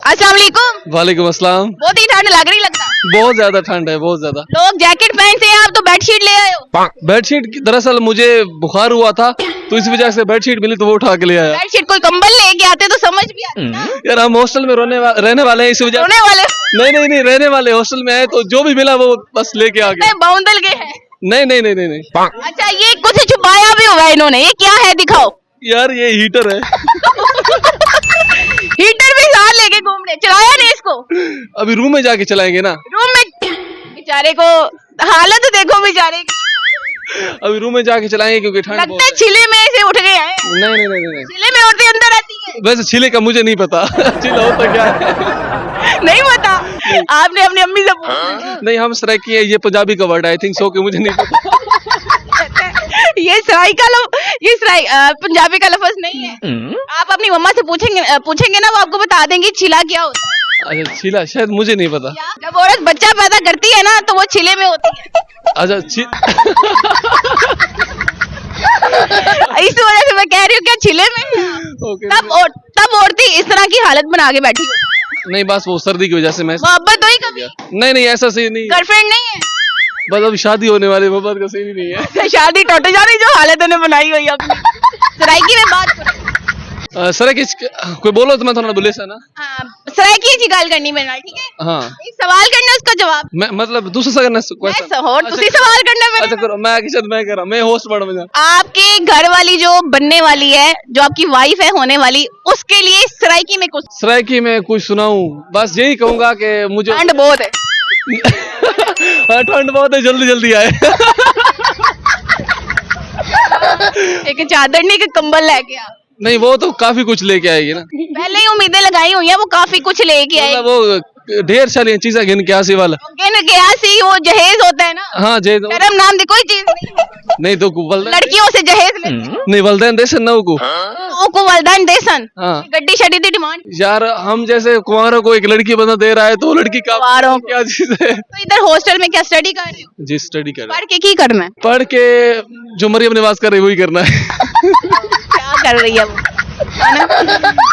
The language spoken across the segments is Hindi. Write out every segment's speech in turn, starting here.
अस्सलाम वालेकुम। वालेकुम अस्सलाम। बहुत ही ठंड लग रही लगता। बहुत ज्यादा ठंड है, बहुत ज्यादा। लोग जैकेट पहनते हैं, आप तो बेडशीट ले आए हो। बेडशीट दरअसल मुझे बुखार हुआ था तो इस वजह से बेडशीट मिली तो वो उठा के ले आया। बेडशीट कोई कंबल लेके आते तो समझ भी आती ना। यार हम हॉस्टल में रहने वाले हैं, इस वजह रोने वाले नहीं रहने वाले हॉस्टल में आए तो जो भी मिला वो बस लेके आ गए। बाउंडल के हैं। नहीं। अच्छा, ये कुछ छुपाया भी हुआ है इन्होंने, ये क्या है दिखाओ। यार ये हीटर है। हीटर भी साथ लेके घूम रहे, चलाया नहीं इसको। अभी रूम में जाके चलाएंगे ना। रूम में बेचारे को हालत देखो बेचारे की। अभी रूम में जाके चलाएंगे क्योंकि ठंड लगता है छिले में से उठ गए हैं। नहीं। छिले में उठते अंदर आती है। वैसे छिले का मुझे नहीं पता। छिला होता क्या है। नहीं पता, आपने अपनी अम्मी से पूछा। नहीं हम सराइकी है, ये पंजाबी का वर्ड आई थिंक सो कि मुझे नहीं पता। ये पंजाबी का लफ्ज नहीं है। आप अपनी मम्मा से पूछेंगे ना, वो आपको बता देंगी छिला क्या होता है। अच्छा छिला शायद मुझे नहीं पता। जब औरत बच्चा पैदा करती है ना तो वो छिले में होती है। अच्छा इस वजह से मैं कह रही हूँ क्या छिले में। तब औरतें इस तरह की हालत बना के बैठी हो। नहीं बस वो सर्दी की वजह से मैं मोहब्बत हुई कभी? नहीं ऐसा सही नहीं। गर्लफ्रेंड नहीं है? बस अभी शादी होने वाली, मोहब्बत का सही नहीं है। शादी टूट जा रही जो हालत उन्हें बनाई हुई अपनी। सराइकी में बात करो। सराइकी कोई बोलो तो मैं थोड़ा बोले सा ना। सराइकी की गल करनी मेरे नाल, ठीक है? हाँ एक सवाल करना, उसका जवाब मैं मतलब दूसरा सा करना क्वेश्चन। तुसी सवाल करना मेरे। अच्छा करो, मैं कर रहा, मैं होस्ट बन जा। आपके घर वाली जो बनने वाली है, जो आपकी वाइफ है होने वाली, उसके लिए सराइकी में कुछ सुनाऊं? बस यही कहूंगा कि मुझे ठंड बहुत है। हाँ ठंड बहुत है, जल्दी आए। एक चादर नहीं, एक कंबल लेके आ। नहीं वो तो काफी कुछ लेके आएगी ना। पहले ही उम्मीदें लगाई हुई है, वो काफी कुछ लेके आएगी। वो ढेर सारी चीजें गिन के आसी वाला। गिन के आसी, वो जहेज होता है ना। हाँ जहेज। शर्म नाम दी कोई चीज नहीं तो लड़कियों से जहेज लेते। नहीं वल्दैन देसन ना को वल्दैन देसन। हाँ गड्डी शड्डी दी डिमांड। यार हम जैसे कुंवारों को एक लड़की बंदा दे रहा है तो लड़की का क्या चीज है। तो इधर हॉस्टल में क्या स्टडी कर रहे हो? जी स्टडी कर रहे पढ़ के की करना है? पढ़ के जो मरियम नवाज कर रही है वही करना है। क्या कर रही है वो?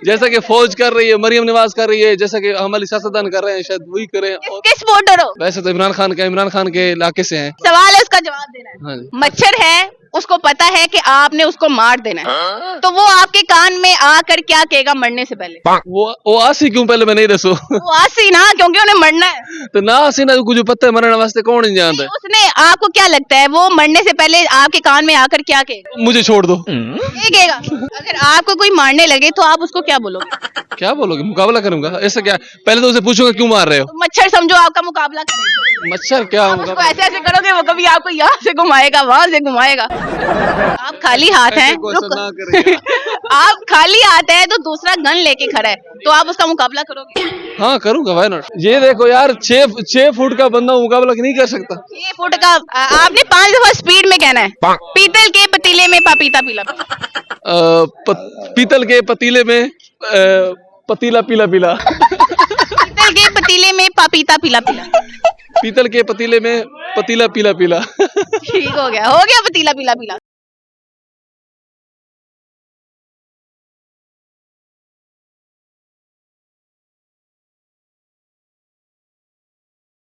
जैसा कि फौज कर रही है, मरियम नवाज कर रही है, जैसा कि हमारी सियासतदान कर रहे हैं, शायद वही करें। किस सपोर्टर हो? वैसे तो इमरान खान के इलाके से हैं। सवाल है, उसका जवाब देना है। हाँ जी। मच्छर है, उसको पता है कि आपने उसको मार देना है, तो वो आपके कान में आकर क्या कहेगा मरने से पहले? वो आसी क्यों पहले मैं नहीं दसो। वो आसी ना, क्योंकि उन्हें मरना है। तो ना आसी ना कुछ पता है मरने वास्ते कौन नहीं जानता है। उसने आपको क्या लगता है वो मरने से पहले आपके कान में आकर क्या कहेगा? मुझे छोड़ दो। ये कहेगा। अगर आपको कोई मारने लगे तो आप उसको क्या बोलोगे? क्या बोलोगे? मुकाबला करूंगा। ऐसा क्या? पहले तो उसे पूछूंगा क्यों मार रहे हो। तो मच्छर समझो आपका मुकाबला करेगा। मच्छर क्या? आप उसको ऐसे करोगे, वो कभी आपको यहाँ से घुमाएगा, वहां से घुमाएगा। आप खाली हाथ हैं आप खाली हाथ है तो दूसरा गन लेके खड़ा है, तो आप उसका मुकाबला करोगे? हाँ करूंगा, व्हाई नॉट। ये देखो यार 6 फुट का बंदा मुकाबला नहीं कर सकता। 6 फुट का आपने 5 दफा स्पीड में कहना है। पीतल के पतीले में पपीता पीला। पीतल के पतीले में पतीला पीला। पीतल के पतीले में पपीता पीला। पीतल के पतीले में पतीला पीला। ठीक हो गया पतीला पीला।